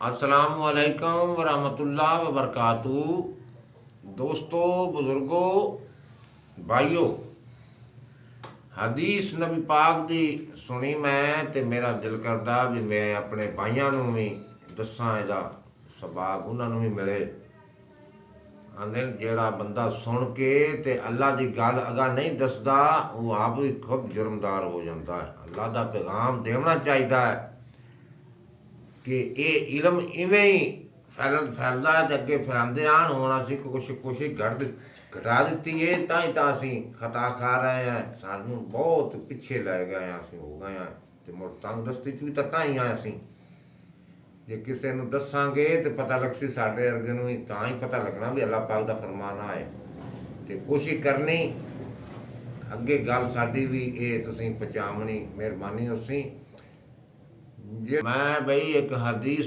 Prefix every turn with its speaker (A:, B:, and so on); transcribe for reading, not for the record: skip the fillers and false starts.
A: अस्सलामुअलैकुम वरहमतुल्लाह वबरकातुहू। दोस्तों, बुजुर्गों, भाइयों, हदीस नबी पाक दी सुनी मैं ते मेरा दिल करदा भी मैं अपने भाइयों नूं भी दस्सां इहदा सबाब उन्हां नूं भी मिले। आंदे न जेड़ा बंदा सुन के ते अल्लाह दी गल अगा नहीं दसदा वो आप भी खुद जुर्मदार हो जाता है। अल्लाह दा पैगाम देना चाहिदा है कि ये इलम इवें ही फैलदा है ते अगे फैलांदे आन। हुण असीं कोशिश घटा दित्ती है तां ही तां असीं खता खा रहे हैं। सानूं बहुत पिछे लै गए हैं, असीं हो गए हैं ते मुड़ तंगदस्ती च भी तां ही आए असीं। जे किसी नूं दस्सांगे तो पता लगसी साडे वर्गे नूं ही तां ही पता लगना भी अल्लाह पाक दा फरमाना है ते कोशिश करनी अगे गल साडी भी ये तुसीं पहुंचावणी। मेहरबानी उसी। मैं बई एक हदीस